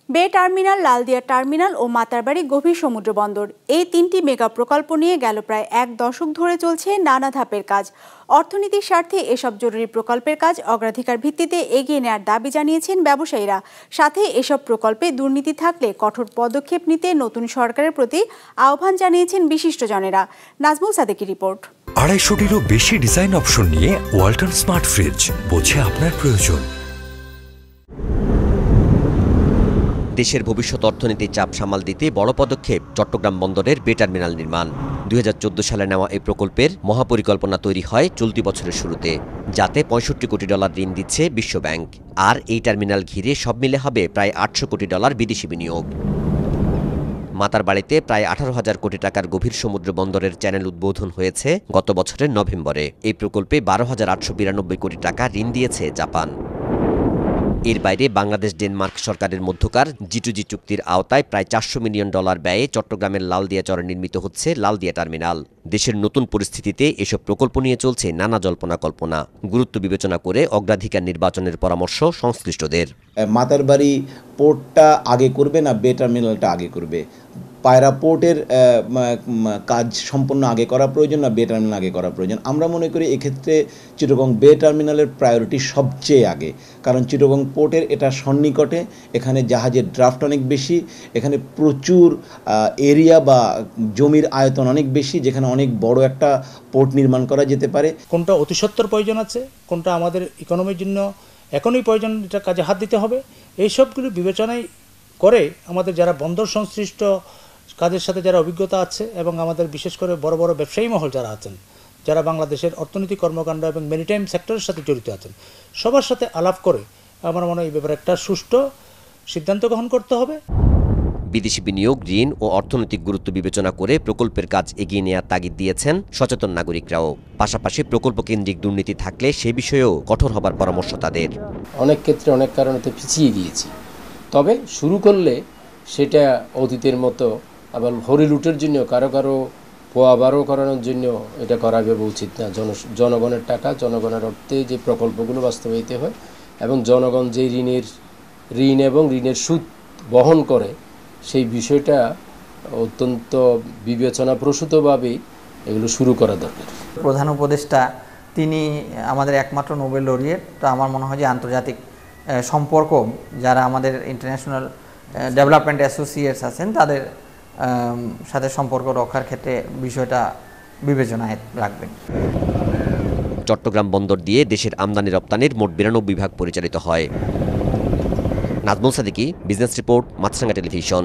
বে terminal, Laldia terminal ও মাতারবাড়ি গভীর সমুদ্র বন্দর, এই তিনটি মেগা প্রকল্প নিয়ে গেল প্রায় এক দশক ধরে চলছে নানা ধাপের কাজ। অর্থনীতির স্বার্থে এসব জরুরি প্রকল্পের কাজ অগ্রাধিকার ভিত্তিতে এগিয়ে নেওয়ার দাবি জানিয়েছেন ব্যবসায়ীরা। সাথে এসব প্রকল্পে দুর্নীতি থাকলে কঠোর পদক্ষেপ নিতে নতুন সরকারের প্রতি আহ্বান জানিয়েছেন বিশিষ্টজনেরা। নাজমুল সাদেকের রিপোর্ট। 250-টিরও বেশি ডিজাইন অপশন নিয়ে ওয়ালটন স্মার্ট ফ্রিজ, বোঝে আপনার প্রয়োজন। দেশের ভবিষ্যৎ অর্থনীতির চাপ সামাল দিতে বড় পদক্ষেপ চট্টগ্রাম বন্দরের বে টার্মিনাল নির্মাণ। 2014 সালে নেওয়া এই প্রকল্পের মহাপরিকল্পনা তৈরি হয় চলতি বছরের শুরুতে, যাতে $65 কোটি ঋণ দিচ্ছে বিশ্বব্যাংক। আর এই টার্মিনাল ঘিরে সব মিলে হবে প্রায় $800 কোটি বিদেশি বিনিয়োগ। মাতারবাড়িতে প্রায় 18,000 কোটি টাকার গভীর সমুদ্র বন্দরের চ্যানেল উদ্বোধন হয়েছে গত বছরের নভেম্বরে। এই প্রকল্পে 12,892 কোটি টাকা ঋণ দিয়েছে জাপান। এর বাইরে বাংলাদেশ ডেনমার্ক সরকারের মধ্যকার G2G চুক্তির আওতায় প্রায় $400 মিলিয়ন ব্যয়ে চট্টগ্রামের লালদিয়া চরে নির্মিত হচ্ছে লালদিয়া টার্মিনাল। দেশের নতুন পরিস্থিতিতে এসব প্রকল্প নিয়ে চলছে নানা জল্পনা কল্পনা। গুরুত্ব বিবেচনা করে অগ্রাধিকার নির্বাচনের পরামর্শ সংশ্লিষ্টদের। মাতারবাড়ি পোর্টটা আগে করবে না বে টার্মিনালটা আগে করবে? পায়রা পোর্টের কাজ সম্পূর্ণ আগে করা প্রয়োজন না বে টার্মিনাল আগে করা প্রয়োজন? আমরা মনে করি এক্ষেত্রে চিটাগং বে টার্মিনালের প্রায়োরিটি সবচেয়ে আগে, কারণ চিটাগং পোর্টের এটা সন্নিকটে, এখানে জাহাজের ড্রাফট অনেক বেশি, এখানে প্রচুর এরিয়া বা জমির আয়তন অনেক বেশি, যেখানে অনেক বড় একটা পোর্ট নির্মাণ করা যেতে পারে। কোনটা অতি সত্বর প্রয়োজন আছে, কোনটা আমাদের ইকোনমির জন্য এখনই প্রয়োজন, এটা কাজে হাত দিতে হবে, এই সবগুলো বিবেচনায় করে আমাদের যারা বন্দর সংশ্লিষ্ট কাজের সাথে যারা অভিজ্ঞতা আছে এবং আমাদের বিশেষ করে বড় বড় ব্যবসায়ী মহল যারা আছেন, যারা বাংলাদেশের অর্থনৈতিক কর্মকাণ্ড এবং মেরিটাইম সেক্টরের সাথে জড়িত আছেন, সবার সাথে আলাপ করে আমার মনে হয় এই ব্যাপারে একটা সুষ্ঠু সিদ্ধান্ত গ্রহণ করতে হবে। বিদেশি বিনিয়োগ, ঋণ ও অর্থনৈতিক গুরুত্ব বিবেচনা করে প্রকল্পের কাজ এগিয়ে নেওয়ার তাগিদ দিয়েছেন সচেতন নাগরিকরাও। পাশাপাশি প্রকল্প কেন্দ্রিক দুর্নীতি থাকলে সে বিষয়েও কঠোর হবার পরামর্শ তাদের। অনেক ক্ষেত্রে অনেক কারণে তো পিছিয়ে গিয়েছি, তবে শুরু করলে সেটা অতীতের মতো আবার হরি লুটের জন্য কারো পোয়াবারও করানোর জন্য এটা করা যাবে উচিত না। জনগণের টাকা, জনগণের অর্থে যে প্রকল্পগুলো বাস্তবায়িত হয় এবং জনগণ যে ঋণ এবং ঋণের সুদ বহন করে, সেই বিষয়টা অত্যন্ত বিবেচনাপ্রসূতভাবেই এগুলো শুরু করা দরকার। প্রধান উপদেষ্টা তিনি আমাদের একমাত্র নোবেল লরিয়েট, তো আমার মনে হয় যে আন্তর্জাতিক সম্পর্ক যারা আমাদের ইন্টারন্যাশনাল ডেভেলপমেন্ট অ্যাসোসিয়েটস আছেন তাদের সাথে সম্পর্ক রক্ষার ক্ষেত্রে বিষয়টা বিবেচনায় রাখবেন। চট্টগ্রাম বন্দর দিয়ে দেশের আমদানি রপ্তানির মোট 92 বিভাগ পরিচালিত হয়। নাজমুল সাদেকি, বিজনেস রিপোর্ট, মাছরাঙ্গা টেলিভিশন।